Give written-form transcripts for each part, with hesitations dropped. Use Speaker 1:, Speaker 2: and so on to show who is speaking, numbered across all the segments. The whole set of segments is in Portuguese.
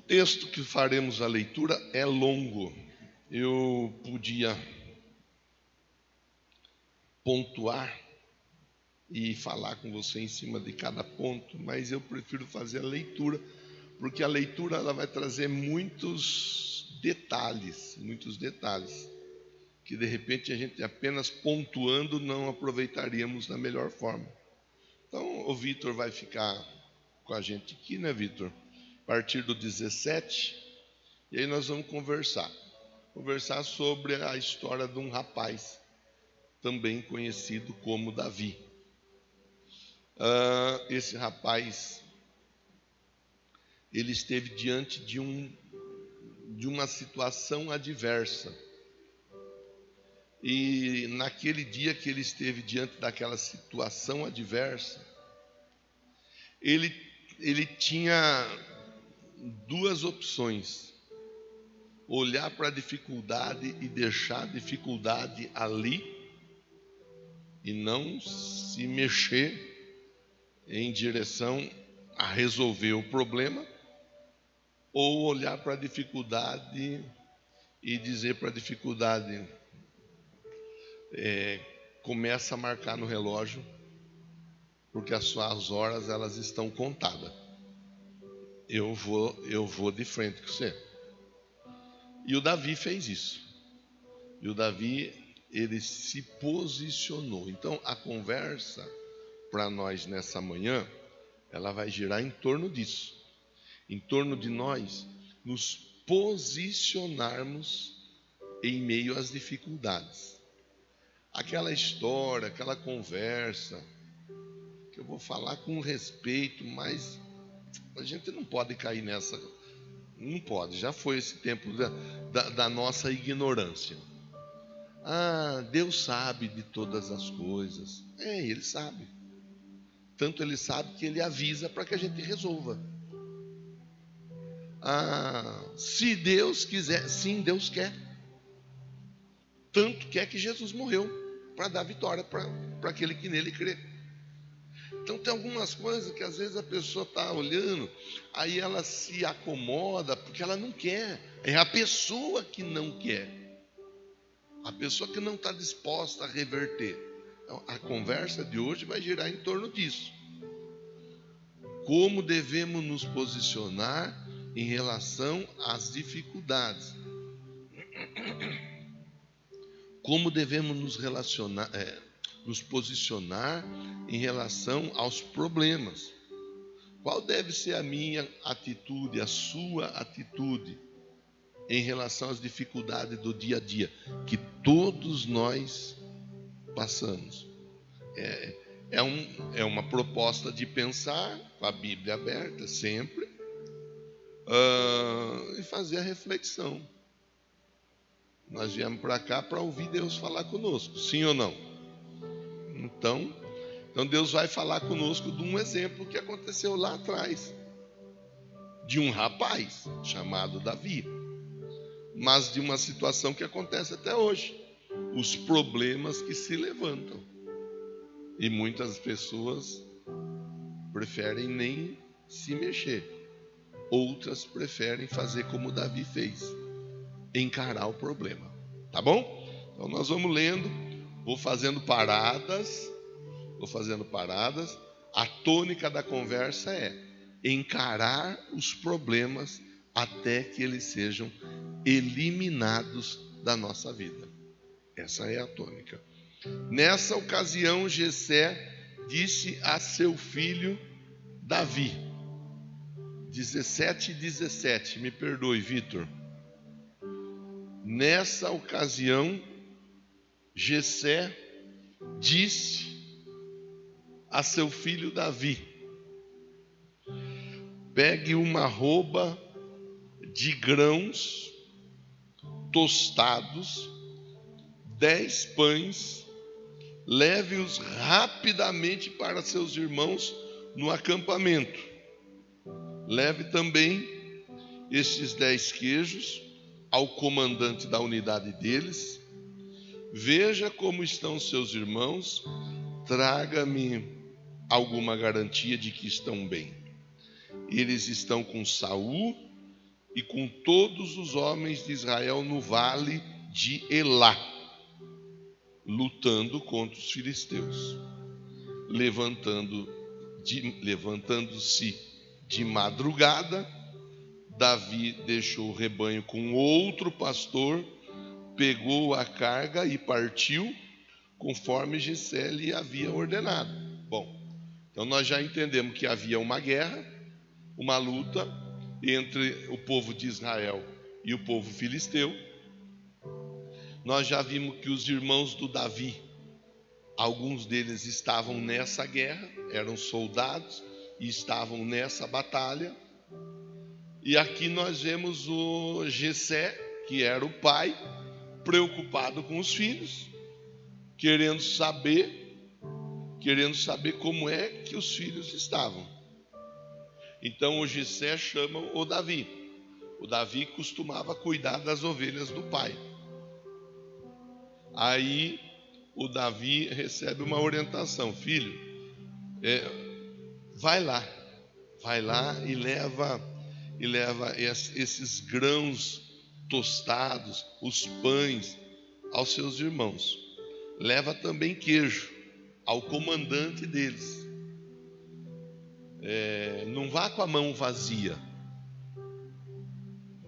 Speaker 1: texto que faremos a leitura é longo. Eu podia pontuar e falar com você em cima de cada ponto, mas eu prefiro fazer a leitura, porque a leitura ela vai trazer muitos detalhes, que de repente a gente apenas pontuando não aproveitaríamos da melhor forma. Então o Vitor vai ficar com a gente aqui, né, Vitor? A partir do 17, e aí nós vamos conversar sobre a história de um rapaz, também conhecido como Davi. Esse rapaz, ele esteve diante de uma situação adversa. E naquele dia que ele esteve diante daquela situação adversa, ele tinha duas opções: olhar para a dificuldade e deixar a dificuldade ali e não se mexer em direção a resolver o problema, ou olhar para a dificuldade e dizer para a dificuldade: começa a marcar no relógio, porque as suas horas elas estão contadas. Eu vou de frente com você. E o Davi fez isso. E o Davi, ele se posicionou. Então a conversa para nós nessa manhã, ela vai girar em torno disso, em torno de nós nos posicionarmos em meio às dificuldades. Aquela história, aquela conversa, que eu vou falar com respeito, mas a gente não pode cair nessa, não pode, já foi esse tempo da nossa ignorância. Deus sabe de todas as coisas. Ele sabe. Tanto ele sabe que ele avisa para que a gente resolva. Se Deus quiser, sim, Deus quer. Tanto quer que Jesus morreu para dar vitória para aquele que nele crê. Então tem algumas coisas que às vezes a pessoa está olhando, aí ela se acomoda porque ela não quer. É a pessoa que não quer, a pessoa que não está disposta a reverter. Então, a conversa de hoje vai girar em torno disso. Como devemos nos posicionar em relação às dificuldades? Como devemos nos posicionar em relação aos problemas? Qual deve ser a minha atitude, a sua atitude em relação às dificuldades do dia a dia que todos nós passamos? É uma proposta de pensar com a Bíblia aberta sempre, e fazer a reflexão. Nós viemos para cá para ouvir Deus falar conosco, sim ou não? Então Deus vai falar conosco de um exemplo que aconteceu lá atrás, de um rapaz chamado Davi, mas de uma situação que acontece até hoje, os problemas que se levantam. E muitas pessoas preferem nem se mexer, outras preferem fazer como Davi fez, encarar o problema. Tá bom? Então nós vamos lendo, vou fazendo paradas. A tônica da conversa é encarar os problemas até que eles sejam eliminados da nossa vida. Essa é a tônica. Nessa ocasião, Jessé disse a seu filho Davi, 17 e 17, me perdoe, Vitor. Nessa ocasião, Jessé disse a seu filho Davi: pegue uma arroba de grãos tostados, 10 pães, leve-os rapidamente para seus irmãos no acampamento. Leve também estes 10 queijos ao comandante da unidade deles. Veja como estão seus irmãos, traga-me alguma garantia de que estão bem. Eles estão com Saul e com todos os homens de Israel no vale de Elá, lutando contra os filisteus. Levantando-se de madrugada, Davi deixou o rebanho com outro pastor, pegou a carga e partiu, conforme Jessé lhe havia ordenado. Bom, então nós já entendemos que havia uma guerra, uma luta entre o povo de Israel e o povo filisteu. Nós já vimos que os irmãos do Davi, alguns deles estavam nessa guerra, eram soldados e estavam nessa batalha. E aqui nós vemos o Jessé, que era o pai, preocupado com os filhos, querendo saber como é que os filhos estavam. Então o Jessé chama o Davi. O Davi costumava cuidar das ovelhas do pai. Aí o Davi recebe uma orientação: filho, vai lá e leva esses grãos tostados, os pães, aos seus irmãos. Leva também queijo ao comandante deles. Não vá com a mão vazia.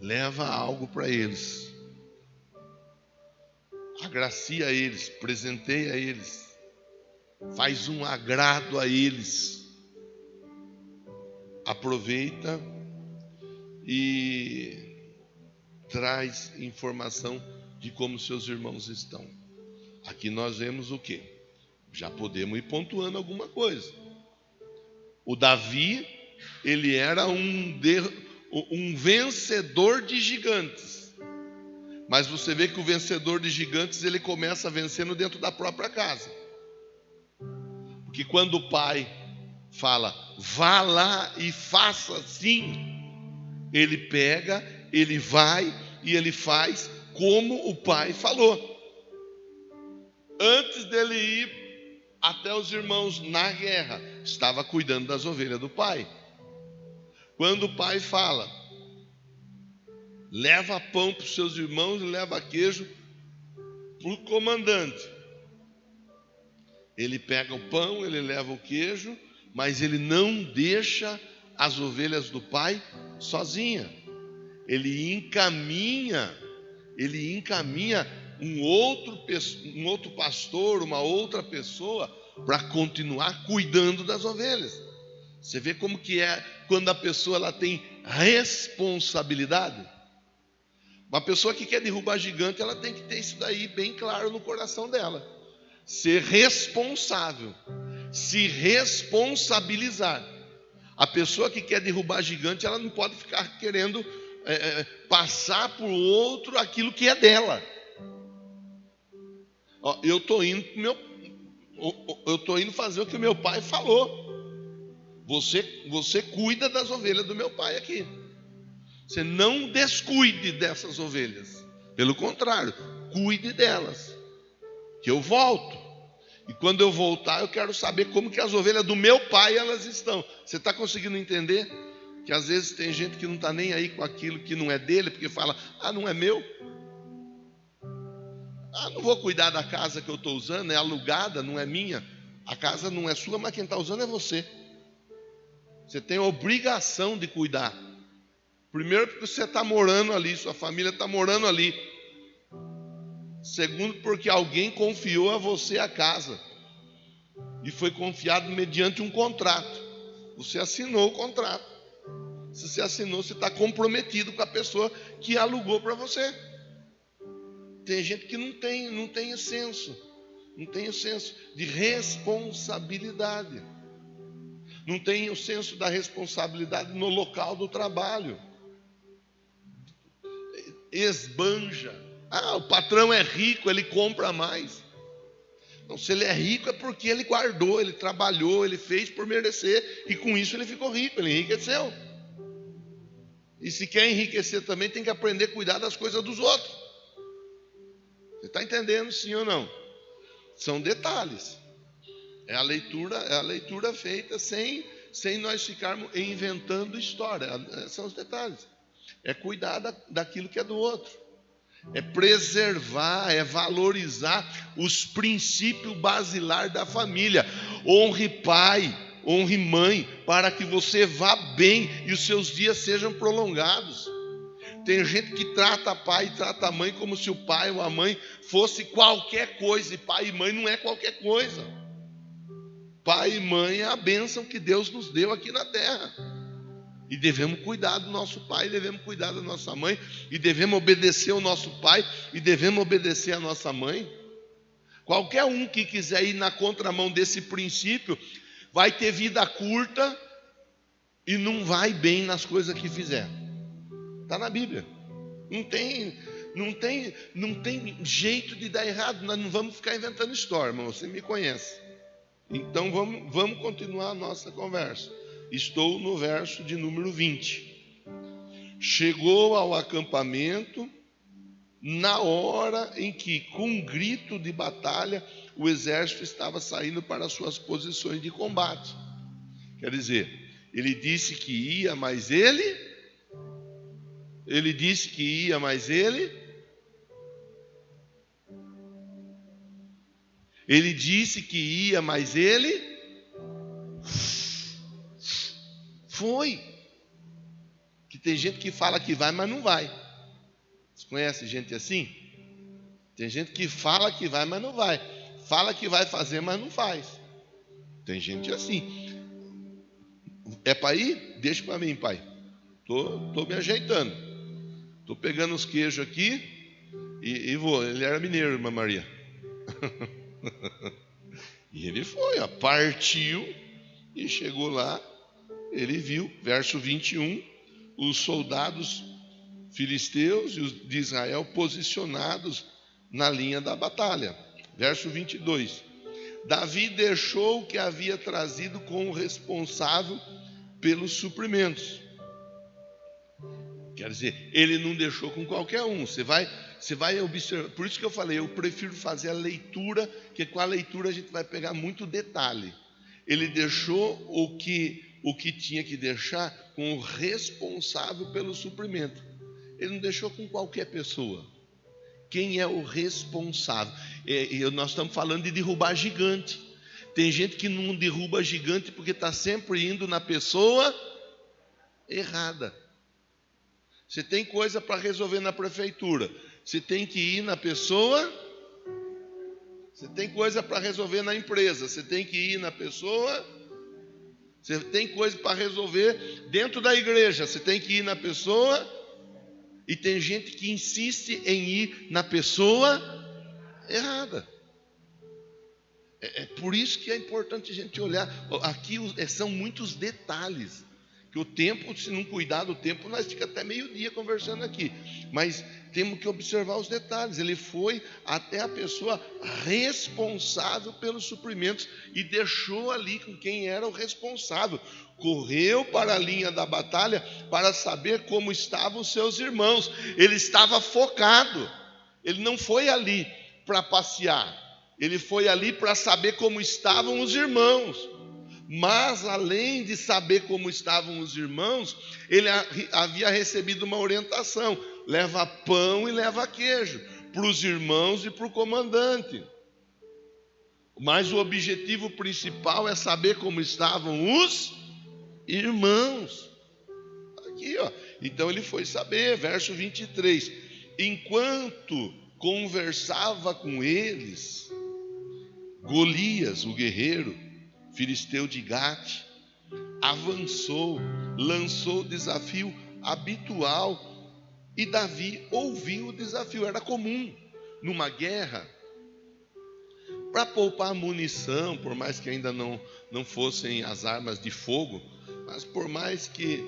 Speaker 1: Leva algo para eles. Agracia eles, presenteia eles. Faz um agrado a eles. Aproveita e traz informação de como seus irmãos estão. Aqui nós vemos o quê? Já podemos ir pontuando alguma coisa. O Davi, ele era um vencedor de gigantes. Mas você vê que o vencedor de gigantes, ele começa vencendo dentro da própria casa. Porque quando o pai fala, vá lá e faça assim, ele pega, ele vai e ele faz como o pai falou. Antes dele ir até os irmãos na guerra, estava cuidando das ovelhas do pai. Quando o pai fala, leva pão para os seus irmãos e leva queijo para o comandante, ele pega o pão, ele leva o queijo, mas ele não deixa as ovelhas do pai sozinha. Ele encaminha um outro pastor, uma outra pessoa, para continuar cuidando das ovelhas. Você vê como que é quando a pessoa ela tem responsabilidade. Uma pessoa que quer derrubar gigante, ela tem que ter isso daí bem claro no coração dela. Ser responsável, se responsabilizar. A pessoa que quer derrubar gigante, ela não pode ficar querendo passar por outro aquilo que é dela. Eu estou indo fazer o que meu pai falou. Você cuida das ovelhas do meu pai aqui. Você não descuide dessas ovelhas. Pelo contrário, cuide delas. Que eu volto. E quando eu voltar, eu quero saber como que as ovelhas do meu pai elas estão. Você está conseguindo entender? Que às vezes tem gente que não está nem aí com aquilo que não é dele, porque fala, não é meu. Não vou cuidar da casa que eu estou usando, é alugada, não é minha. A casa não é sua, mas quem está usando é você. Você tem a obrigação de cuidar. Primeiro porque você está morando ali, sua família está morando ali. Segundo porque alguém confiou a você a casa. E foi confiado mediante um contrato. Você assinou o contrato. Se você assinou, você está comprometido com a pessoa que alugou para você. Tem gente que não tem senso. Não tem o senso de responsabilidade. Não tem o senso da responsabilidade no local do trabalho. Esbanja. O patrão é rico, ele compra mais. Então, se ele é rico é porque ele guardou, ele trabalhou, ele fez por merecer. E com isso ele ficou rico, ele enriqueceu. E se quer enriquecer também, tem que aprender a cuidar das coisas dos outros. Você está entendendo, sim ou não? São detalhes. É a leitura feita sem nós ficarmos inventando história. São os detalhes. é cuidar daquilo que é do outro. É preservar, é valorizar os princípios basilares da família. Honre pai, honre mãe, para que você vá bem e os seus dias sejam prolongados. Tem gente que trata pai e trata mãe como se o pai ou a mãe fosse qualquer coisa, e pai e mãe não é qualquer coisa. Pai e mãe é a bênção que Deus nos deu aqui na terra. E devemos cuidar do nosso pai, devemos cuidar da nossa mãe, e devemos obedecer ao nosso pai, e devemos obedecer à nossa mãe. Qualquer um que quiser ir na contramão desse princípio, vai ter vida curta e não vai bem nas coisas que fizer. Está na Bíblia. Não tem jeito de dar errado. Nós não vamos ficar inventando história, irmão. Você me conhece. Então vamos continuar a nossa conversa. Estou no verso de número 20. Chegou ao acampamento na hora em que, com um grito de batalha, o exército estava saindo para as suas posições de combate. Quer dizer, ele disse que ia, mas ele disse que ia, mas ele disse que ia, mas ele foi. Que tem gente que fala que vai, mas não vai. Você conhece gente assim? Tem gente que fala que vai, mas não vai. Fala que vai fazer, mas não faz. Tem gente assim. É para ir? Deixa para mim, pai. Tô me ajeitando. Tô pegando os queijos aqui e vou. Ele era mineiro, irmã Maria. E ele foi, partiu e chegou lá. Ele viu, verso 21, os soldados filisteus e os de Israel posicionados na linha da batalha. Verso 22. Davi deixou o que havia trazido com o responsável pelos suprimentos. Quer dizer, ele não deixou com qualquer um. Você vai observar. Por isso que eu falei, eu prefiro fazer a leitura, porque com a leitura a gente vai pegar muito detalhe. Ele deixou o que tinha que deixar com o responsável pelo suprimento. Ele não deixou com qualquer pessoa. Quem é o responsável? Nós estamos falando de derrubar gigante. Tem gente que não derruba gigante porque está sempre indo na pessoa errada. Você tem coisa para resolver na prefeitura, você tem que ir na pessoa. Você tem coisa para resolver na empresa, você tem que ir na pessoa. Você tem coisa para resolver dentro da igreja, você tem que ir na pessoa. E tem gente que insiste em ir na pessoa errada. É por isso que é importante a gente olhar. Aqui são muitos detalhes. Que o tempo, se não cuidar do tempo, nós ficamos até meio-dia conversando aqui. Mas temos que observar os detalhes. Ele foi até a pessoa responsável pelos suprimentos e deixou ali com quem era o responsável. Correu para a linha da batalha para saber como estavam os seus irmãos. Ele estava focado. Ele não foi ali para passear. Ele foi ali para saber como estavam os irmãos. Mas, além de saber como estavam os irmãos, ele havia recebido uma orientação: leva pão e leva queijo para os irmãos e para o comandante. Mas o objetivo principal é saber como estavam os irmãos. Aqui, então ele foi saber, verso 23. Enquanto conversava com eles, Golias, o guerreiro filisteu de Gate, avançou, lançou o desafio habitual, e Davi ouviu o desafio. Era comum numa guerra, para poupar munição, por mais que ainda não fossem as armas de fogo, mas por mais que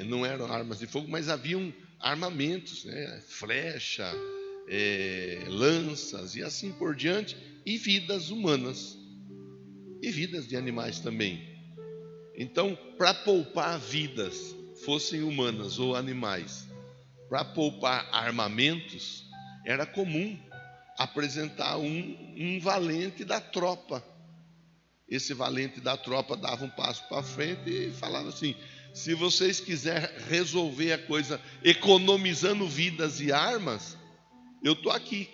Speaker 1: não eram armas de fogo, mas haviam armamentos, né? Flecha, lanças e assim por diante, e vidas humanas. E vidas de animais também. Então, para poupar vidas, fossem humanas ou animais, para poupar armamentos, era comum apresentar um valente da tropa. Esse valente da tropa dava um passo para frente e falava assim: Se vocês quiserem resolver a coisa economizando vidas e armas, eu estou aqui.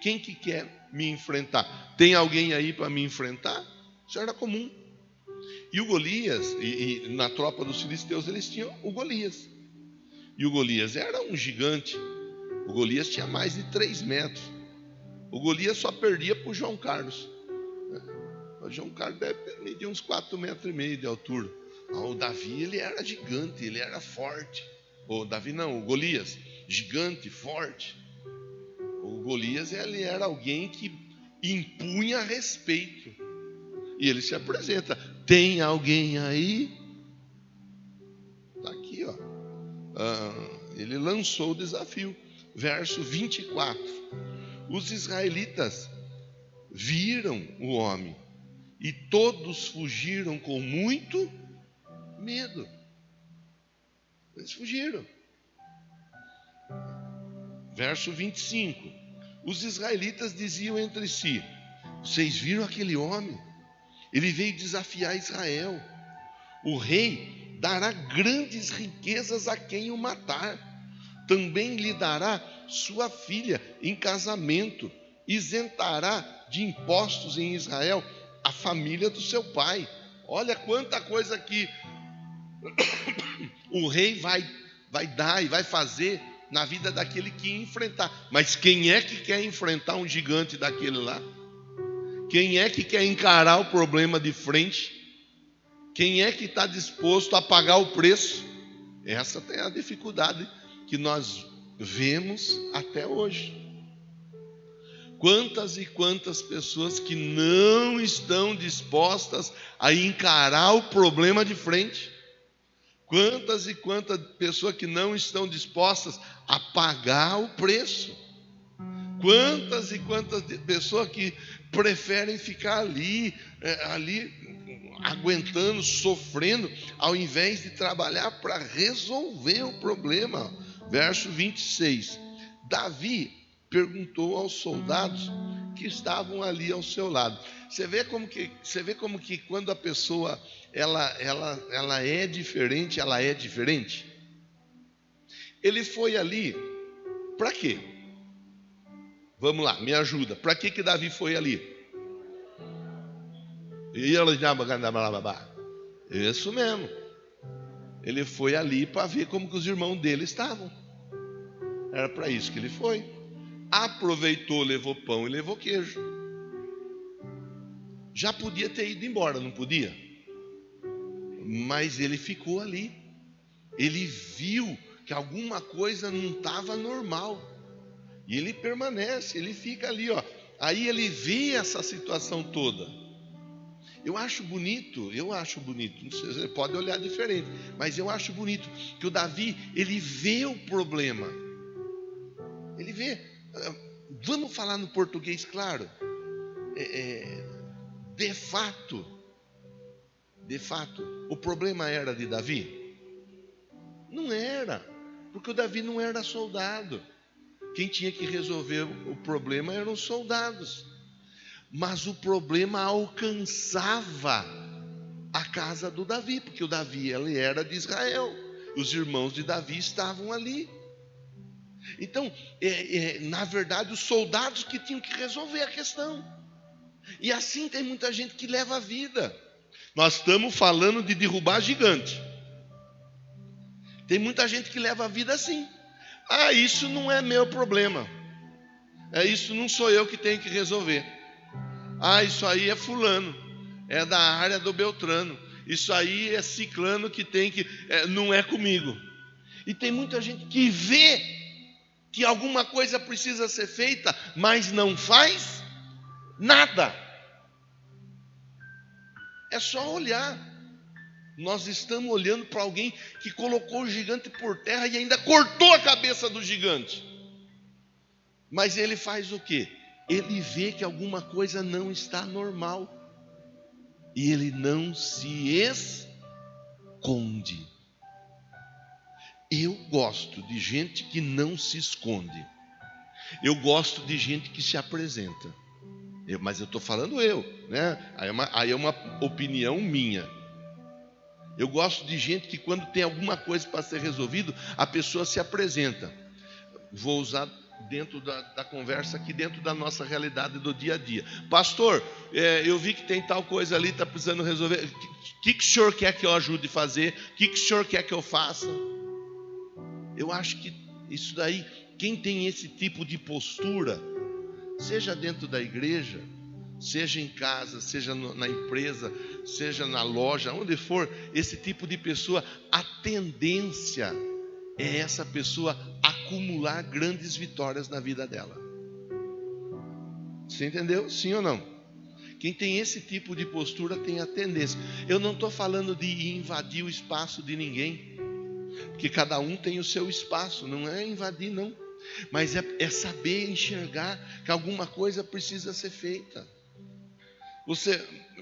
Speaker 1: Quem que quer me enfrentar? Tem alguém aí para me enfrentar? Isso era comum. E o Golias, e na tropa dos filisteus, eles tinham o Golias. E o Golias era um gigante. O Golias tinha mais de 3 metros. O Golias só perdia para o João Carlos. O João Carlos deve medir uns 4,5 metros de altura. O Davi, ele era gigante, ele era forte. O Davi não, o Golias, gigante, forte. O Golias, ele era alguém que impunha respeito. E ele se apresenta: tem alguém aí? Está aqui, ó. Ele lançou o desafio. Verso 24. Os israelitas viram o homem e todos fugiram com muito medo. Eles fugiram. Verso 25. Os israelitas diziam entre si: vocês viram aquele homem? Ele veio desafiar Israel. O rei dará grandes riquezas a quem o matar. Também lhe dará sua filha em casamento. Isentará de impostos em Israel a família do seu pai. Olha quanta coisa que o rei vai dar e vai fazer na vida daquele que enfrentar. Mas quem é que quer enfrentar um gigante daquele lá? Quem é que quer encarar o problema de frente? Quem é que está disposto a pagar o preço? Essa é a dificuldade que nós vemos até hoje. Quantas e quantas pessoas que não estão dispostas a encarar o problema de frente? Quantas e quantas pessoas que não estão dispostas a pagar o preço? Quantas e quantas pessoas que preferem ficar ali aguentando, sofrendo, ao invés de trabalhar para resolver o problema. Verso 26. Davi perguntou aos soldados que estavam ali ao seu lado. Você vê como que quando a pessoa ela é diferente, ela é diferente. Ele foi ali para quê? Vamos lá, me ajuda. Para que Davi foi ali? Isso mesmo. Ele foi ali para ver como que os irmãos dele estavam. Era para isso que ele foi. Aproveitou, levou pão e levou queijo. Já podia ter ido embora, não podia? Mas ele ficou ali. Ele viu que alguma coisa não estava normal. E ele permanece, ele fica ali, ó. Aí ele vê essa situação toda. Eu acho bonito, não sei, você pode olhar diferente, mas eu acho bonito que o Davi, ele vê o problema. Ele vê, vamos falar no português claro, de fato, o problema era de Davi? Não era, porque o Davi não era soldado. Quem tinha que resolver o problema eram os soldados. Mas o problema alcançava a casa do Davi, porque o Davi ele era de Israel. Os irmãos de Davi estavam ali. Então, na verdade, os soldados que tinham que resolver a questão. E assim tem muita gente que leva a vida. Nós estamos falando de derrubar gigante. Tem muita gente que leva a vida assim. Isso não é meu problema. Isso não sou eu que tenho que resolver. Isso aí é fulano, é da área do Beltrano. Isso aí é ciclano que tem que... não é comigo. E tem muita gente que vê que alguma coisa precisa ser feita, mas não faz nada. É só olhar. Nós estamos olhando para alguém que colocou o gigante por terra e ainda cortou a cabeça do gigante. Mas ele faz o quê? Ele vê que alguma coisa não está normal. E ele não se esconde. Eu gosto de gente que não se esconde. Eu gosto de gente que se apresenta. Mas eu estou falando né? Aí é uma opinião minha. Eu gosto de gente que quando tem alguma coisa para ser resolvido, a pessoa se apresenta. Vou usar dentro da conversa aqui, dentro da nossa realidade do dia a dia. Pastor, eu vi que tem tal coisa ali, está precisando resolver. O que o senhor quer que eu ajude a fazer? O que o senhor quer que eu faça? Eu acho que isso daí, quem tem esse tipo de postura, seja dentro da igreja, seja em casa, seja na empresa, seja na loja, onde for, esse tipo de pessoa, a tendência é essa pessoa acumular grandes vitórias na vida dela. Você entendeu? Sim ou não? Quem tem esse tipo de postura tem a tendência. Eu não estou falando de invadir o espaço de ninguém, porque cada um tem o seu espaço, não é invadir não, mas é saber enxergar que alguma coisa precisa ser feita.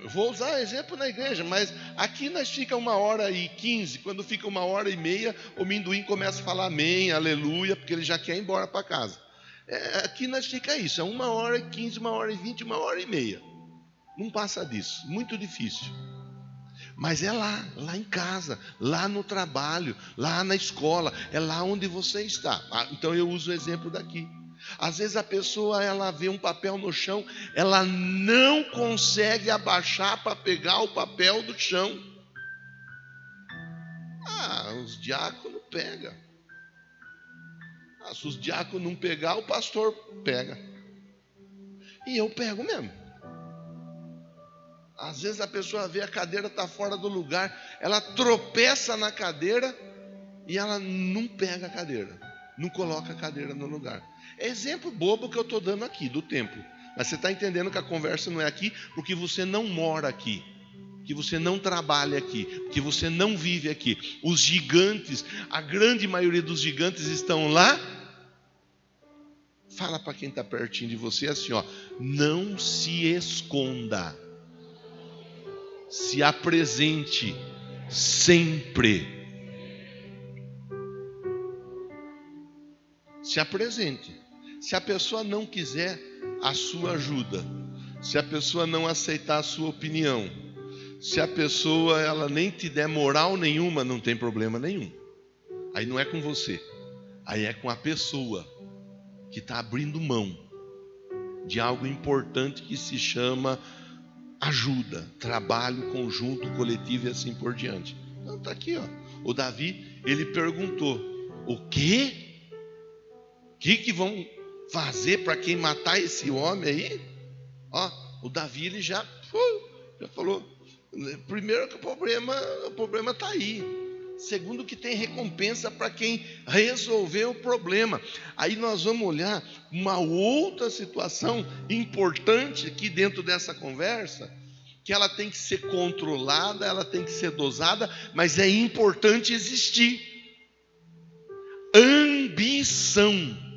Speaker 1: Vou usar exemplo na igreja, mas aqui nós fica 1h15, quando fica 1h30, o Minduim começa a falar amém, aleluia, porque ele já quer ir embora para casa. Aqui nós fica isso, é 1h15, 1h20, 1h30. Não passa disso, muito difícil. Mas é lá em casa, lá no trabalho, lá na escola, é lá onde você está. Então eu uso o exemplo daqui. Às vezes a pessoa, ela vê um papel no chão, ela não consegue abaixar para pegar o papel do chão. Os diáconos pegam. Se os diáconos não pegar, o pastor pega. E eu pego mesmo. Às vezes a pessoa vê a cadeira está fora do lugar, ela tropeça na cadeira e ela não pega a cadeira, não coloca a cadeira no lugar. É exemplo bobo que eu estou dando aqui, do templo. Mas você está entendendo que a conversa não é aqui, porque você não mora aqui, que você não trabalha aqui, que você não vive aqui. Os gigantes, a grande maioria dos gigantes estão lá. Fala para quem está pertinho de você assim, não se esconda. Se apresente sempre. Se apresente. Se a pessoa não quiser a sua ajuda, se a pessoa não aceitar a sua opinião, se a pessoa ela nem te der moral nenhuma, não tem problema nenhum. Aí não é com você, aí é com a pessoa que está abrindo mão de algo importante que se chama ajuda, trabalho conjunto, coletivo e assim por diante. Então está aqui, o Davi, ele perguntou: o quê? O que vão fazer para quem matar esse homem aí? O Davi, ele já falou. Primeiro que o problema está aí. Segundo que tem recompensa para quem resolver o problema. Aí nós vamos olhar uma outra situação importante aqui dentro dessa conversa, que ela tem que ser controlada, ela tem que ser dosada, mas é importante existir. Ambição.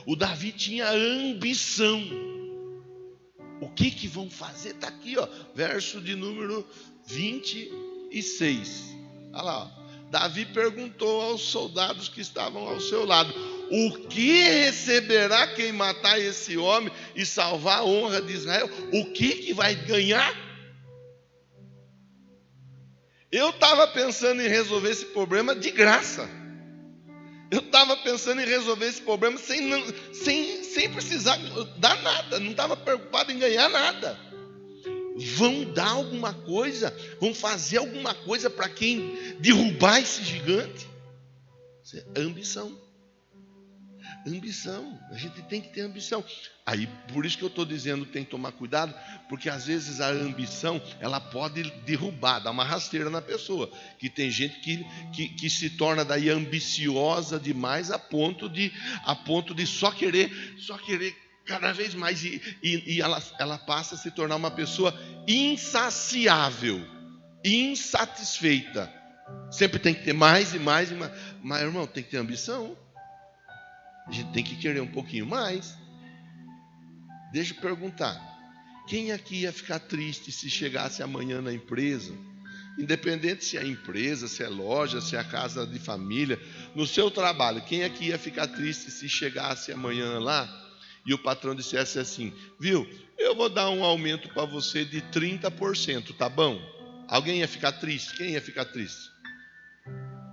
Speaker 1: O Davi tinha ambição. O que vão fazer? Está aqui, verso de número 26. Olha lá, Davi perguntou aos soldados que estavam ao seu lado: o que receberá quem matar esse homem e salvar a honra de Israel? O que vai ganhar? Eu estava pensando em resolver esse problema de graça. Eu estava pensando em resolver esse problema sem precisar dar nada. Não estava preocupado em ganhar nada. Vão dar alguma coisa, vão fazer alguma coisa para quem derrubar esse gigante. Isso é ambição. Ambição, a gente tem que ter ambição. Aí, por isso que eu estou dizendo, tem que tomar cuidado, porque às vezes a ambição, ela pode derrubar, dar uma rasteira na pessoa. Que tem gente que se torna daí ambiciosa demais a ponto de só querer cada vez mais, e ela passa a se tornar uma pessoa insaciável, insatisfeita. Sempre tem que ter mais e mais e mais. Mas, irmão, tem que ter ambição. A gente tem que querer um pouquinho mais. Deixa eu perguntar: quem aqui ia ficar triste se chegasse amanhã na empresa, independente se é empresa, se é loja, se é a casa de família, no seu trabalho, quem aqui ia ficar triste se chegasse amanhã lá e o patrão dissesse assim: viu, eu vou dar um aumento para você de 30%, tá bom? Alguém ia ficar triste? Quem ia ficar triste?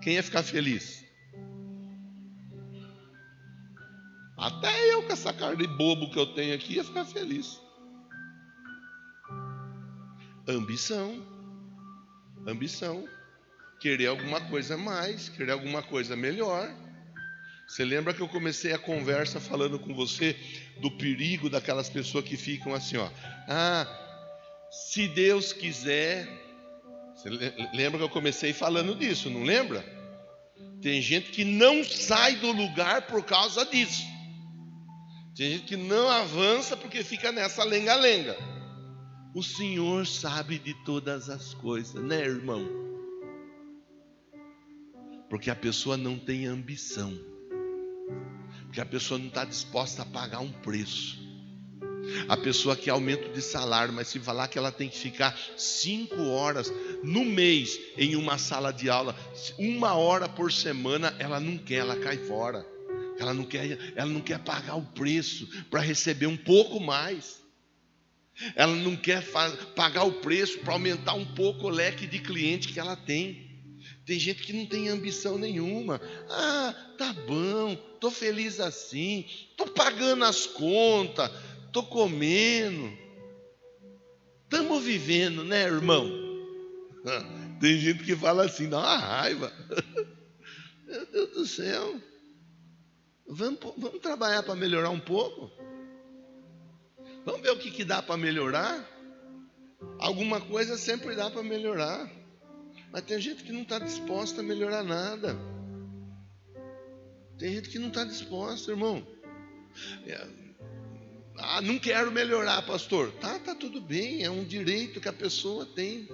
Speaker 1: Quem ia ficar feliz? Até eu, com essa cara de bobo que eu tenho aqui, ia ficar feliz. Ambição. Ambição. Querer alguma coisa a mais, querer alguma coisa melhor. Você lembra que eu comecei a conversa falando com você do perigo daquelas pessoas que ficam assim, ó. Se Deus quiser. Você lembra que eu comecei falando disso, não lembra? Tem gente que não sai do lugar por causa disso. Tem gente que não avança porque fica nessa lenga-lenga. O Senhor sabe de todas as coisas, né, irmão? Porque a pessoa não tem ambição. Porque a pessoa não está disposta a pagar um preço. A pessoa quer aumento de salário, mas se falar que ela tem que ficar 5 horas no mês em uma sala de aula, 1 hora por semana, ela não quer, ela cai fora. Ela não quer pagar o preço para receber um pouco mais. Ela não quer pagar o preço para aumentar um pouco o leque de cliente que ela tem. Tem gente que não tem ambição nenhuma. Tá bom, tô feliz assim, tô pagando as contas, tô comendo, estamos vivendo, né, irmão? Tem gente que fala assim, dá uma raiva. Meu Deus do céu. Vamos trabalhar para melhorar um pouco? Vamos ver o que dá para melhorar? Alguma coisa sempre dá para melhorar. Mas tem gente que não está disposta a melhorar nada. Tem gente que não está disposta, irmão. Não quero melhorar, pastor. Tá tudo bem, é um direito que a pessoa tem.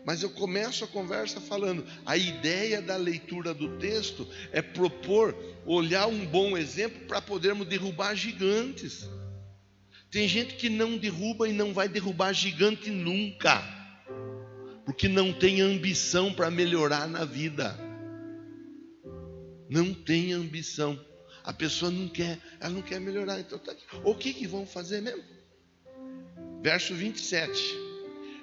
Speaker 1: Mas eu começo a conversa falando, a ideia da leitura do texto é propor, olhar um bom exemplo para podermos derrubar gigantes. Tem gente que não derruba e não vai derrubar gigante nunca, porque não tem ambição para melhorar na vida. Não tem ambição. A pessoa não quer, ela não quer melhorar. Então tá aqui. O que vão fazer mesmo? Verso 27.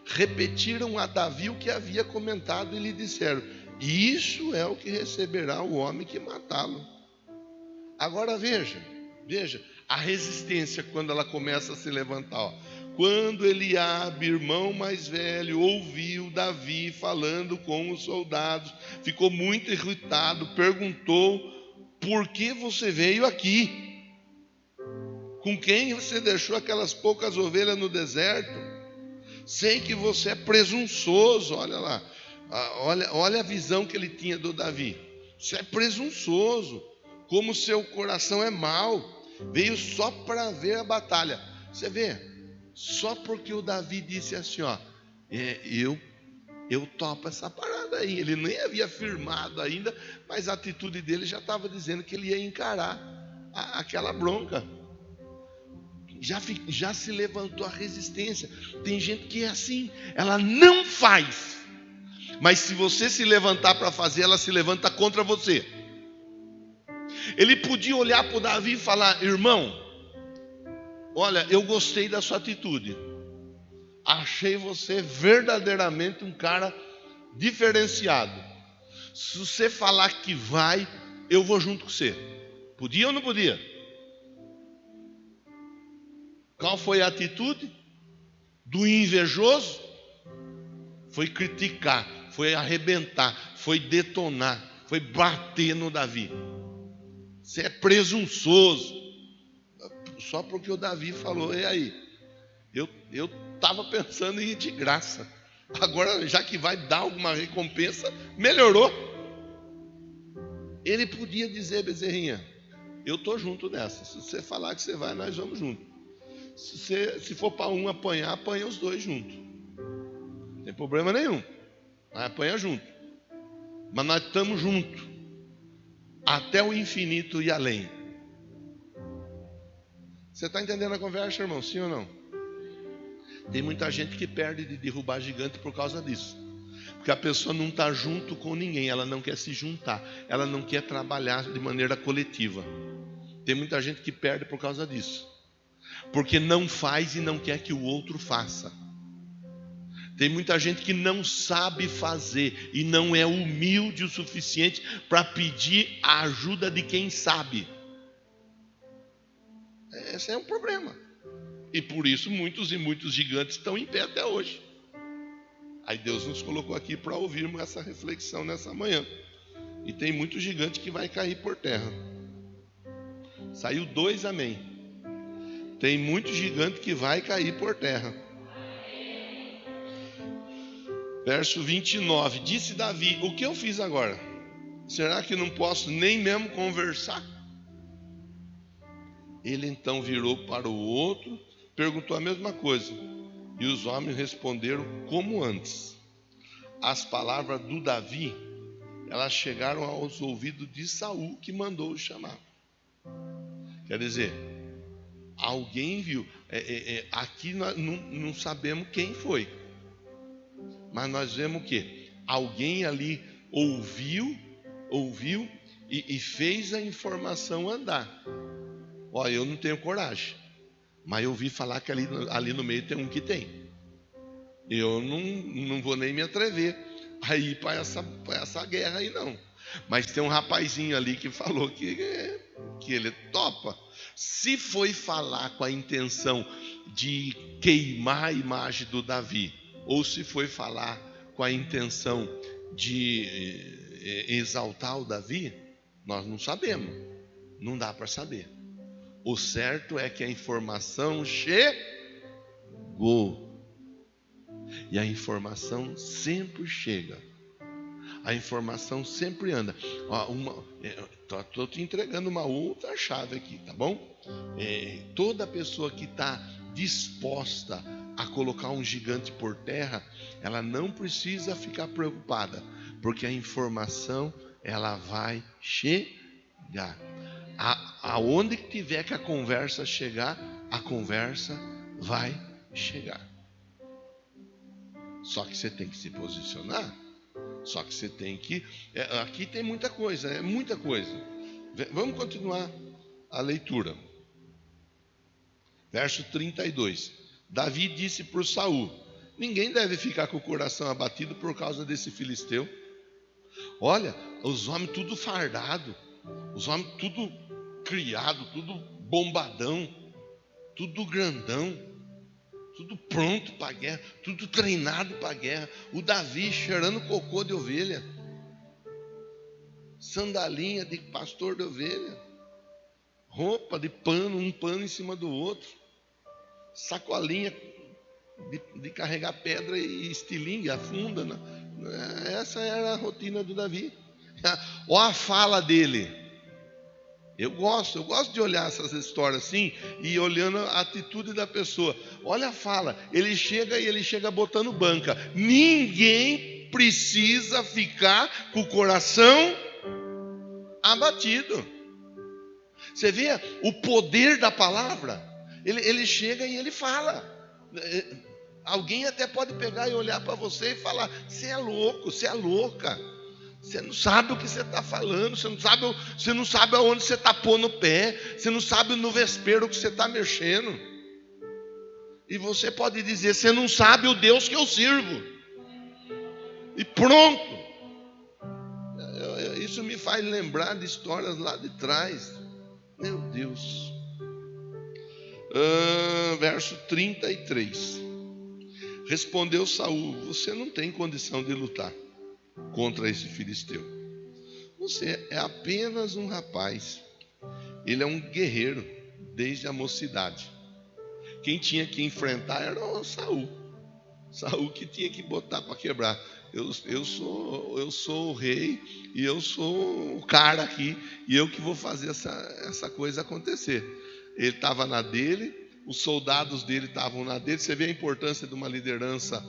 Speaker 1: Repetiram a Davi o que havia comentado e lhe disseram: isso é o que receberá o homem que matá-lo. Agora veja a resistência quando ela começa a se levantar. Ó. Quando Eliabe, irmão mais velho, ouviu Davi falando com os soldados, ficou muito irritado, perguntou: por que você veio aqui? Com quem você deixou aquelas poucas ovelhas no deserto? Sei que você é presunçoso. Olha lá, olha a visão que ele tinha do Davi. Você é presunçoso, como seu coração é mau. Veio só para ver a batalha. Você vê, só porque o Davi disse assim, ó, eu topo essa parada aí. Ele nem havia firmado ainda, mas a atitude dele já estava dizendo que ele ia encarar aquela bronca. Já se levantou a resistência. Tem gente que é assim, ela não faz, mas se você se levantar para fazer, ela se levanta contra você. Ele podia olhar para o Davi e falar: irmão, olha, eu gostei da sua atitude, achei você verdadeiramente um cara diferenciado. Se você falar que vai, eu vou junto com você. Podia ou não podia? Qual foi a atitude do invejoso? Foi criticar, foi arrebentar, foi detonar, foi bater no Davi. Você é presunçoso. Só porque o Davi falou: e aí? Eu estava pensando em ir de graça. Agora, já que vai dar alguma recompensa, melhorou. Ele podia dizer: Bezerrinha, eu estou junto nessa. Se você falar que você vai, nós vamos junto. Se for para um apanhar, apanha os dois juntos. Não tem problema nenhum. Vai apanhar junto. Mas nós estamos juntos. Até o infinito e além. Você está entendendo a conversa, irmão? Sim ou não? Tem muita gente que perde de derrubar gigante por causa disso. Porque a pessoa não está junto com ninguém. Ela não quer se juntar. Ela não quer trabalhar de maneira coletiva. Tem muita gente que perde por causa disso. Porque não faz e não quer que o outro faça. Tem muita gente que não sabe fazer e não é humilde o suficiente para pedir a ajuda de quem sabe. Esse é um problema. E por isso muitos e muitos gigantes estão em pé até hoje. Aí Deus nos colocou aqui para ouvirmos essa reflexão nessa manhã. E tem muito gigante que vai cair por terra. Saiu 2 amém. Tem muito gigante que vai cair por terra. Verso 29. Disse Davi: o que eu fiz agora? Será que não posso nem mesmo conversar? Ele então virou para o outro, perguntou a mesma coisa. E os homens responderam como antes. As palavras do Davi, elas chegaram aos ouvidos de Saul, que mandou o chamar. Quer dizer, alguém viu. Aqui nós não sabemos quem foi. Mas nós vemos o quê? Alguém ali ouviu e fez a informação andar. Olha, eu não tenho coragem, mas eu ouvi falar que ali no meio tem um que tem. Eu não vou nem me atrever a ir para essa guerra aí não. Mas tem um rapazinho ali que falou que ele topa. Se foi falar com a intenção de queimar a imagem do Davi, ou se foi falar com a intenção de exaltar o Davi, nós não sabemos. Não dá para saber. O certo é que a informação chegou. E a informação sempre chega. A informação sempre anda. Estou te entregando uma outra chave aqui, tá bom? Toda pessoa que está disposta a colocar um gigante por terra, ela não precisa ficar preocupada, porque a informação ela vai chegar. Aonde que tiver que a conversa chegar, a conversa vai chegar. Só que você tem que se posicionar. Só que você tem que... aqui tem muita coisa, é muita coisa. Vamos continuar a leitura. Verso 32. Davi disse para Saul: ninguém deve ficar com o coração abatido por causa desse filisteu. Olha, os homens tudo fardado, os homens tudo criado, tudo bombadão, tudo grandão, tudo pronto para a guerra, tudo treinado para a guerra. O Davi cheirando cocô de ovelha, sandalinha de pastor de ovelha, roupa de pano, um pano em cima do outro, sacolinha de carregar pedra e estilingue, afunda, né? Essa era a rotina do Davi. Olha a fala dele. Eu gosto de olhar essas histórias assim e olhando a atitude da pessoa. Olha a fala, ele chega botando banca. Ninguém precisa ficar com o coração abatido. Você vê o poder da palavra? Ele chega e ele fala. Alguém até pode pegar e olhar para você e falar: você é louco, você é louca. Você não sabe o que você está falando, você não sabe aonde você está pondo o pé, você não sabe no vespeiro que você está mexendo. E você pode dizer: você não sabe o Deus que eu sirvo. E pronto. Isso me faz lembrar de histórias lá de trás. Meu Deus. Verso 33. Respondeu Saul: você não tem condição de lutar contra esse filisteu. Você é apenas um rapaz. Ele é um guerreiro desde a mocidade. Quem tinha que enfrentar era o Saul. Saul que tinha que botar para quebrar. Eu sou o rei e eu sou o cara aqui, e eu que vou fazer essa coisa acontecer. Ele estava na dele, os soldados dele estavam na dele. Você vê a importância de uma liderança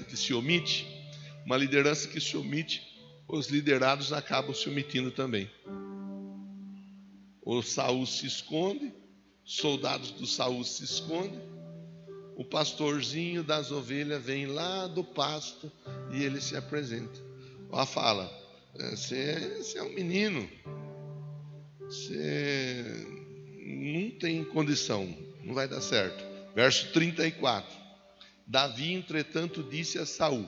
Speaker 1: que se omite. Uma liderança que se omite, os liderados acabam se omitindo também. O Saul se esconde, soldados do Saul se escondem, o pastorzinho das ovelhas vem lá do pasto e ele se apresenta. Ela fala: você é um menino, você não tem condição, não vai dar certo. Verso 34. Davi, entretanto, disse a Saul.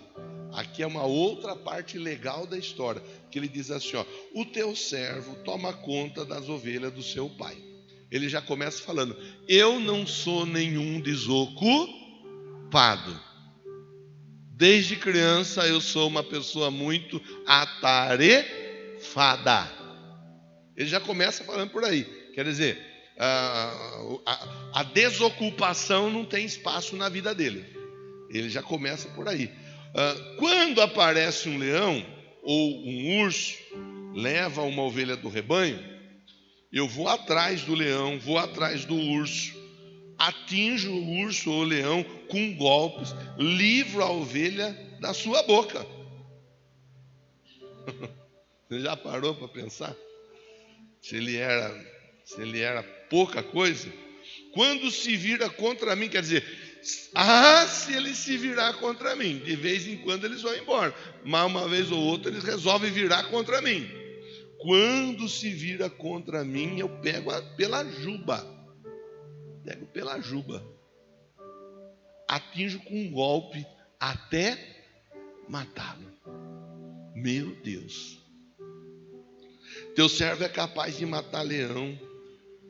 Speaker 1: Aqui é uma outra parte legal da história, que ele diz assim, ó: o teu servo toma conta das ovelhas do seu pai. Ele já começa falando: eu não sou nenhum desocupado. Desde criança eu sou uma pessoa muito atarefada. Ele já começa falando por aí. Quer dizer, a desocupação não tem espaço na vida dele. Ele já começa por aí. Quando aparece um leão ou um urso, leva uma ovelha do rebanho, eu vou atrás do leão, vou atrás do urso, atinjo o urso ou o leão com golpes, livro a ovelha da sua boca. Você já parou para pensar? Se ele era pouca coisa? Quando se vira contra mim, quer dizer, se ele se virar contra mim, de vez em quando eles vão embora, mas uma vez ou outra eles resolvem virar contra mim. Quando se vira contra mim, eu pego pela juba. Atinjo com um golpe até matá-lo. Meu Deus. Teu servo é capaz de matar leão,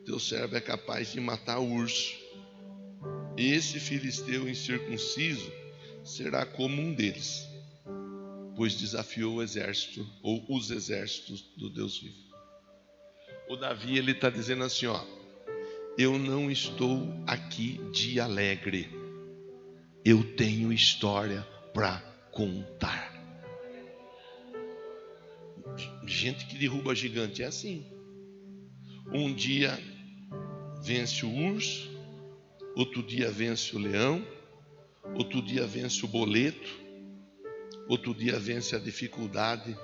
Speaker 1: teu servo é capaz de matar urso. Esse filisteu incircunciso será como um deles, pois desafiou o exército, ou os exércitos do Deus vivo. O Davi, ele está dizendo assim, ó: eu não estou aqui de alegre, eu tenho história para contar. Gente que derruba gigante é assim. Um dia vence o urso, outro dia vence o leão, outro dia vence o boleto, outro dia vence a dificuldade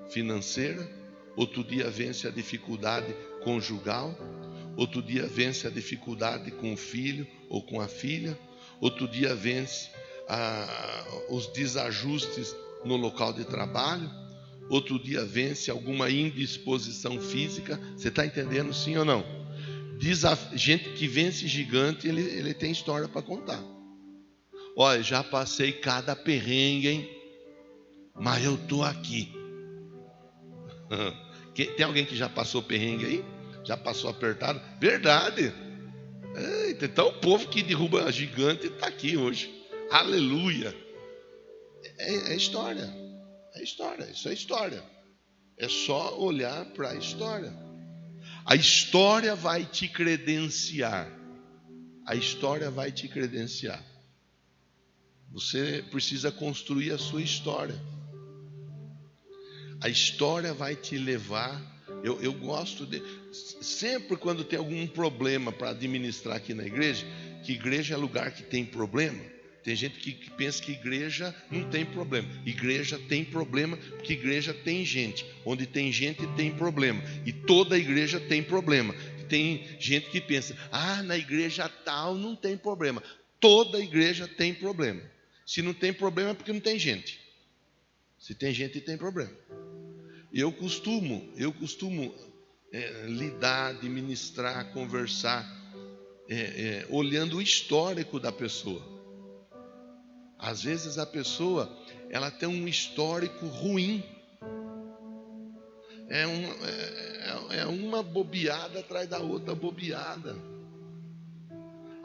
Speaker 1: financeira, outro dia vence a dificuldade conjugal, outro dia vence a dificuldade com o filho ou com a filha, outro dia vence os desajustes no local de trabalho, outro dia vence alguma indisposição física. Você está entendendo, sim ou não? Gente que vence gigante, ele tem história para contar. Olha, já passei cada perrengue, hein? Mas eu estou aqui. Tem alguém que já passou perrengue aí? Já passou apertado? Verdade. Então o povo que derruba gigante está aqui hoje. Aleluia. É história. É história. Isso é história. É só olhar para a história. A história vai te credenciar. A história vai te credenciar. Você precisa construir a sua história. A história vai te levar. Eu gosto de... Sempre quando tem algum problema para administrar aqui na igreja, que igreja é lugar que tem problema. Tem gente que pensa que igreja não tem problema. Igreja tem problema porque igreja tem gente. Onde tem gente tem problema. E toda igreja tem problema. Tem gente que pensa, na igreja tal não tem problema. Toda igreja tem problema. Se não tem problema é porque não tem gente. Se tem gente, tem problema. Eu costumo lidar, administrar, conversar, olhando o histórico da pessoa. Às vezes a pessoa, ela tem um histórico ruim. É uma bobeada atrás da outra bobeada.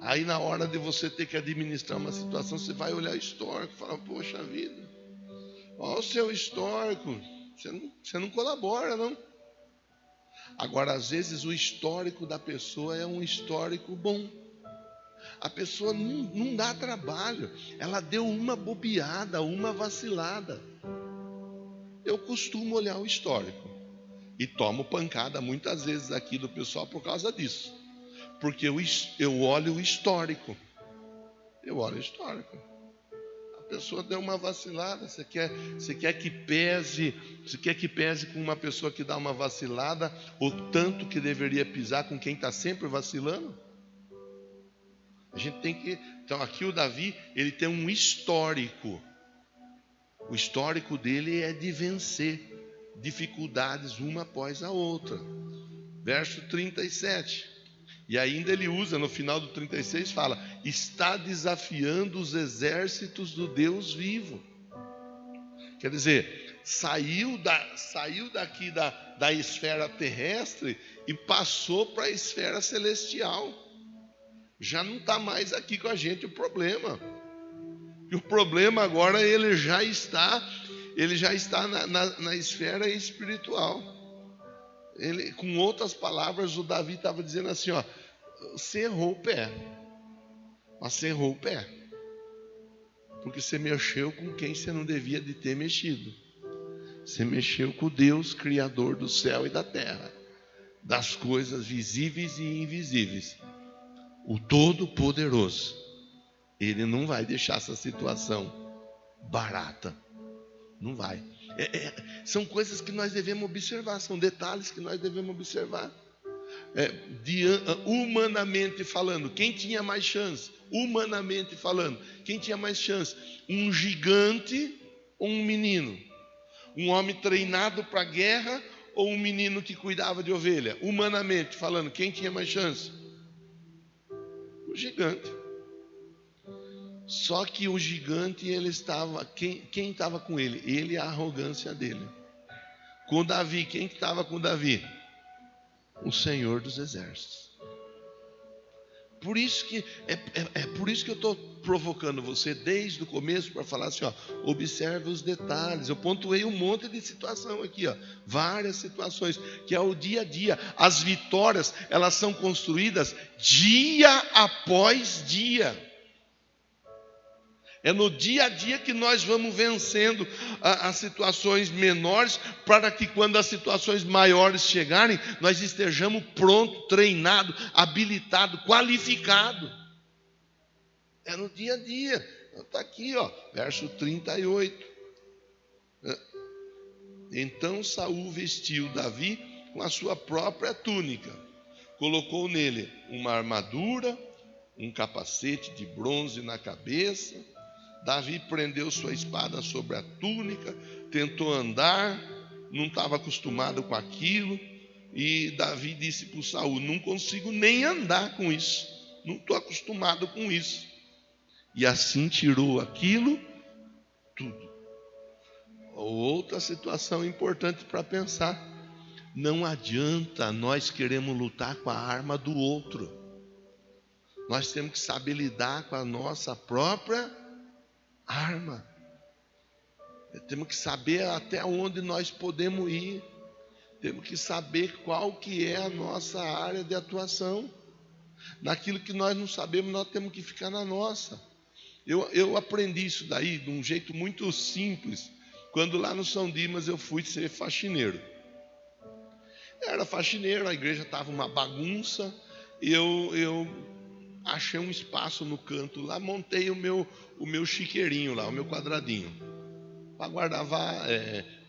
Speaker 1: Aí na hora de você ter que administrar uma situação, você vai olhar o histórico e fala, poxa vida, olha o seu histórico, você não colabora, não. Agora, às vezes o histórico da pessoa é um histórico bom. A pessoa não dá trabalho, ela deu uma bobeada, uma vacilada. Eu costumo olhar o histórico e tomo pancada muitas vezes aqui do pessoal por causa disso, porque eu olho o histórico. A pessoa deu uma vacilada. Você quer que pese com uma pessoa que dá uma vacilada o tanto que deveria pisar com quem está sempre vacilando? A gente tem que... Então aqui o Davi, ele tem um histórico. O histórico dele é de vencer dificuldades uma após a outra. Verso 37. E ainda ele usa, no final do 36, fala: está desafiando os exércitos do Deus vivo. Quer dizer, saiu daqui da esfera terrestre e passou para a esfera celestial. Já não está mais aqui com a gente o problema. E o problema agora ele já está na esfera espiritual. Com outras palavras, o Davi estava dizendo assim, ó, você errou o pé. Mas você errou o pé. Porque você mexeu com quem você não devia de ter mexido. Você mexeu com o Deus Criador do céu e da terra, das coisas visíveis e invisíveis. O Todo-Poderoso. Ele não vai deixar essa situação barata. Não vai. São coisas que nós devemos observar, são detalhes que nós devemos observar. Humanamente falando, quem tinha mais chance? Humanamente falando, quem tinha mais chance? Um gigante ou um menino? Um homem treinado para a guerra ou um menino que cuidava de ovelha? Humanamente falando, quem tinha mais chance? O gigante. Só que o gigante, ele estava, quem estava com ele? Ele e a arrogância dele. Com Davi, quem estava com Davi? O Senhor dos Exércitos. Por isso que por isso que eu estou provocando você desde o começo para falar assim, ó, observe os detalhes. Eu pontuei um monte de situação aqui, ó, várias situações, que é o dia a dia. As vitórias, elas são construídas dia após dia. É no dia a dia que nós vamos vencendo as situações menores, para que quando as situações maiores chegarem, nós estejamos pronto, treinado, habilitado, qualificado. É no dia a dia. Está aqui, ó, verso 38. Então Saul vestiu Davi com a sua própria túnica, colocou nele uma armadura, um capacete de bronze na cabeça. Davi prendeu sua espada sobre a túnica, tentou andar, não estava acostumado com aquilo, e Davi disse para o Saul, não consigo nem andar com isso, não estou acostumado com isso. E assim tirou aquilo tudo. Outra situação importante para pensar, não adianta nós queremos lutar com a arma do outro, nós temos que saber lidar com a nossa própria arma. Temos que saber até onde nós podemos ir. Temos que saber qual que é a nossa área de atuação. Naquilo que nós não sabemos, nós temos que ficar na nossa. Eu aprendi isso daí de um jeito muito simples, quando lá no São Dimas eu fui ser faxineiro. Eu era faxineiro, a igreja estava uma bagunça, eu achei um espaço no canto lá, montei o meu chiqueirinho lá, o meu quadradinho, para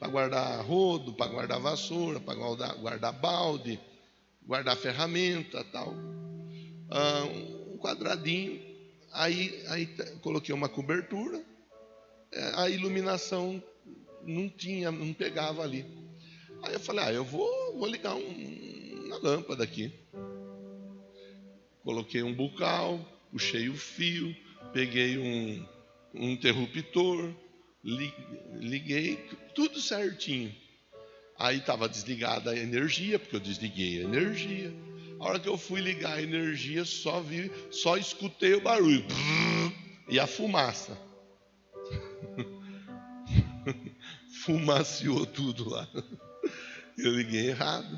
Speaker 1: guardar rodo, para guardar vassoura, para guardar balde, guardar ferramenta, tal. Um quadradinho, aí coloquei uma cobertura, a iluminação não pegava ali. Aí eu falei, eu vou ligar uma lâmpada aqui. Coloquei um bocal, puxei o fio, peguei um interruptor, liguei, tudo certinho. Aí estava desligada a energia, porque eu desliguei a energia. A hora que eu fui ligar a energia, só escutei o barulho e a fumaça. Fumaciou tudo lá. Eu liguei errado.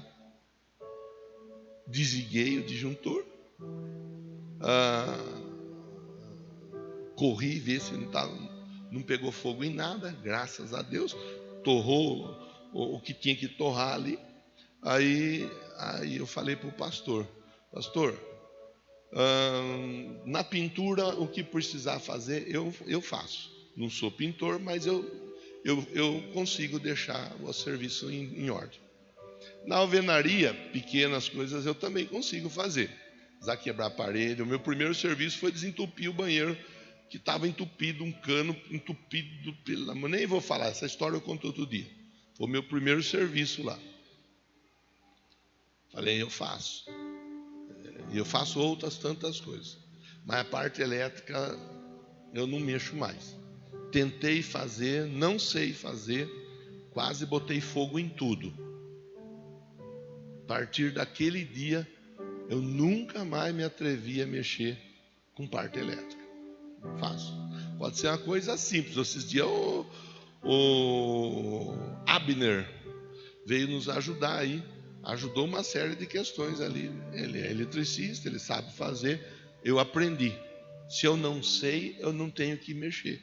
Speaker 1: Desliguei o disjuntor. Corri ver se não pegou fogo em nada, graças a Deus. Torrou o que tinha que torrar ali. Aí eu falei para o pastor, na pintura o que precisar fazer eu faço. Não sou pintor, mas eu consigo deixar o serviço em ordem. Na alvenaria, pequenas coisas eu também consigo fazer. Precisar quebrar a parede. O meu primeiro serviço foi desentupir o banheiro, que estava entupido, um cano entupido. Nem vou falar, essa história eu conto outro dia. Foi o meu primeiro serviço lá. Falei, eu faço. E eu faço outras tantas coisas. Mas a parte elétrica eu não mexo mais. Tentei fazer, não sei fazer, quase botei fogo em tudo. A partir daquele dia, eu nunca mais me atrevi a mexer com parte elétrica. Faço. Pode ser uma coisa simples. Esses dias o Abner veio nos ajudar aí. Ajudou uma série de questões ali. Ele é eletricista, ele sabe fazer. Eu aprendi. Se eu não sei, eu não tenho que mexer.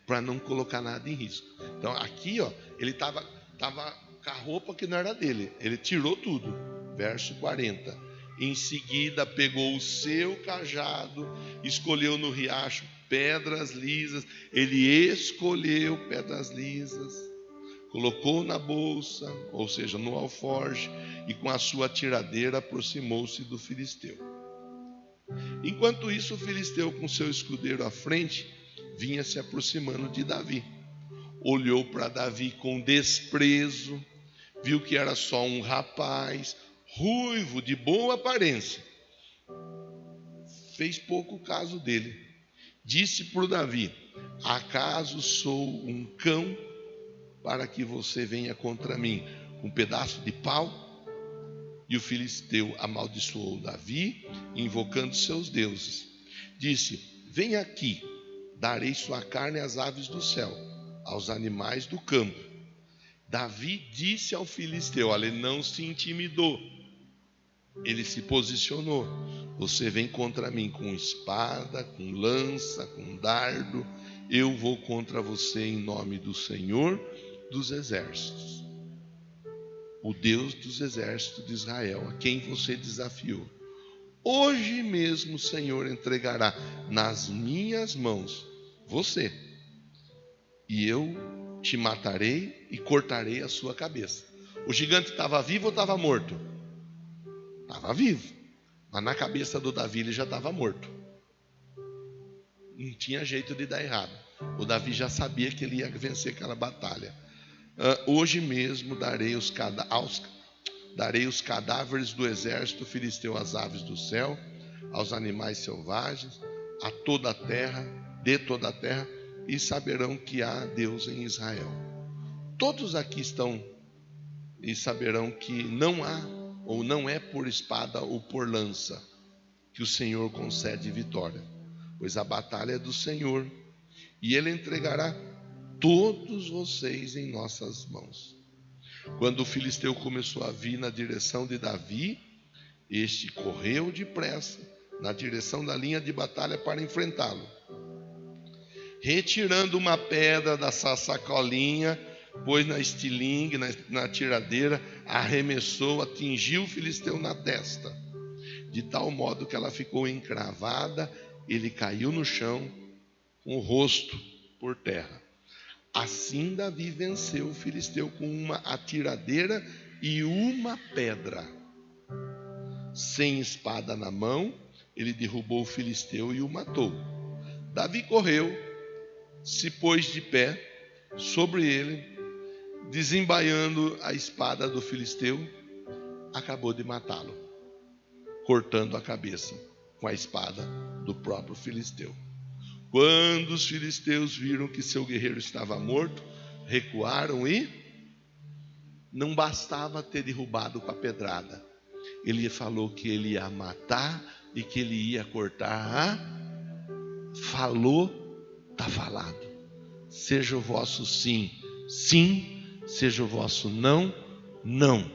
Speaker 1: Para não colocar nada em risco. Então aqui, ó, ele estava com a roupa que não era dele. Ele tirou tudo. Verso 40. Em seguida pegou o seu cajado, escolheu no riacho pedras lisas. Ele escolheu pedras lisas, colocou na bolsa, ou seja, no alforje, e com a sua tiradeira aproximou-se do filisteu. Enquanto isso, o filisteu, com seu escudeiro à frente, vinha se aproximando de Davi. Olhou para Davi com desprezo, viu que era só um rapaz ruivo, de boa aparência. Fez pouco caso dele. Disse para o Davi: acaso sou um cão para que você venha contra mim com um pedaço de pau? E o filisteu amaldiçoou Davi, invocando seus deuses. Disse: vem aqui, darei sua carne às aves do céu, aos animais do campo. Davi disse ao filisteu, olha, ele não se intimidou, ele se posicionou: você vem contra mim com espada, com lança, com dardo, eu vou contra você em nome do Senhor dos exércitos, o Deus dos exércitos de Israel, a quem você desafiou. Hoje mesmo o Senhor entregará nas minhas mãos você, e eu te matarei e cortarei a sua cabeça. O gigante estava vivo ou estava morto? Estava vivo, mas na cabeça do Davi ele já estava morto. Não tinha jeito de dar errado. O Davi já sabia que ele ia vencer aquela batalha. Hoje mesmo darei os cadáveres do exército filisteu às aves do céu, aos animais selvagens, a toda a terra, de toda a terra, e saberão que há Deus em Israel. Todos aqui estão e saberão que não há, ou não é por espada ou por lança, que o Senhor concede vitória, pois a batalha é do Senhor, e Ele entregará todos vocês em nossas mãos. Quando o filisteu começou a vir na direção de Davi, este correu depressa na direção da linha de batalha para enfrentá-lo. Retirando uma pedra da sua sacolinha, pôs na estilingue, na tiradeira, arremessou, atingiu o filisteu na testa, de tal modo que ela ficou encravada. Ele caiu no chão, com o rosto por terra. Assim Davi venceu o filisteu com uma atiradeira e uma pedra. Sem espada na mão, ele derrubou o filisteu e o matou. Davi correu, se pôs de pé sobre ele, desembaiando a espada do filisteu, acabou de matá-lo, cortando a cabeça com a espada do próprio filisteu. Quando os filisteus viram que seu guerreiro estava morto, recuaram e não bastava ter derrubado com a pedrada. Ele falou que ele ia matar e que ele ia cortar. Falou, está falado. Seja o vosso sim, sim, seja o vosso não, não.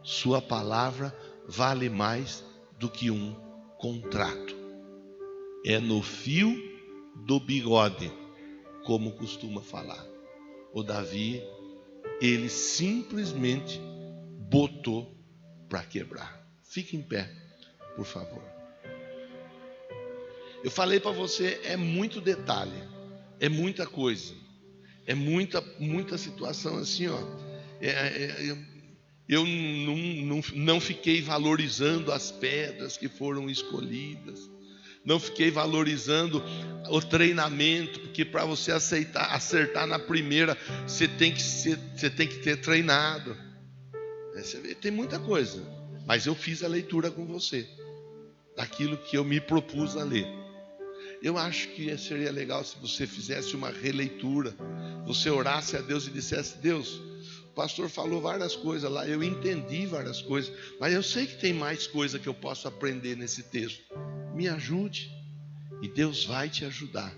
Speaker 1: Sua palavra vale mais do que um contrato. É no fio do bigode, como costuma falar. O Davi, ele simplesmente botou para quebrar. Fique em pé, por favor. Eu falei para você, é muito detalhe, é muita coisa, é muita situação assim, ó. Eu não fiquei valorizando as pedras que foram escolhidas. Não fiquei valorizando o treinamento, porque para você acertar na primeira, você tem que ter treinado. Tem muita coisa, mas eu fiz a leitura com você. aquilo que eu me propus a ler. Eu acho que seria legal se você fizesse uma releitura, você orasse a Deus e dissesse: Deus, o pastor falou várias coisas lá, eu entendi várias coisas, mas eu sei que tem mais coisa que eu posso aprender nesse texto. Me ajude. E Deus vai te ajudar,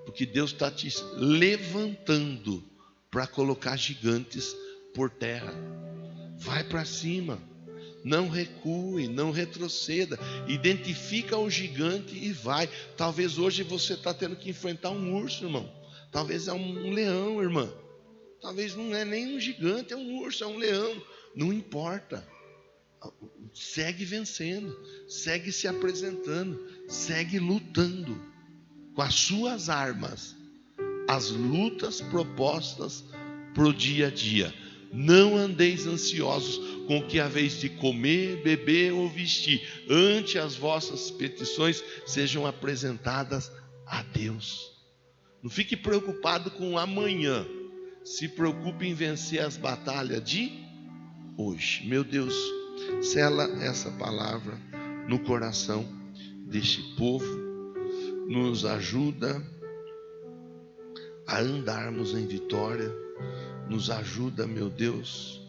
Speaker 1: porque Deus está te levantando para colocar gigantes por terra. Vai para cima. Não recue, não retroceda. Identifica o gigante e vai. Talvez hoje você está tendo que enfrentar um urso, irmão. Talvez é um leão, irmã. Talvez não é nem um gigante, é um urso, é um leão. Não importa. Segue vencendo, segue se apresentando, segue lutando com as suas armas. As lutas propostas para o dia a dia. Não andeis ansiosos com o que haveis de comer, beber ou vestir. Antes as vossas petições sejam apresentadas a Deus. Não fique preocupado com amanhã. Se preocupe em vencer as batalhas de hoje. Meu Deus, sela essa palavra no coração deste povo. Nos ajuda a andarmos em vitória. Nos ajuda, meu Deus,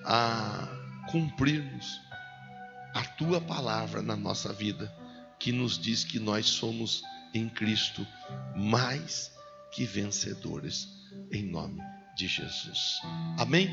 Speaker 1: a cumprirmos a Tua palavra na nossa vida, que nos diz que nós somos em Cristo mais que vencedores, em nome de Jesus. Amém?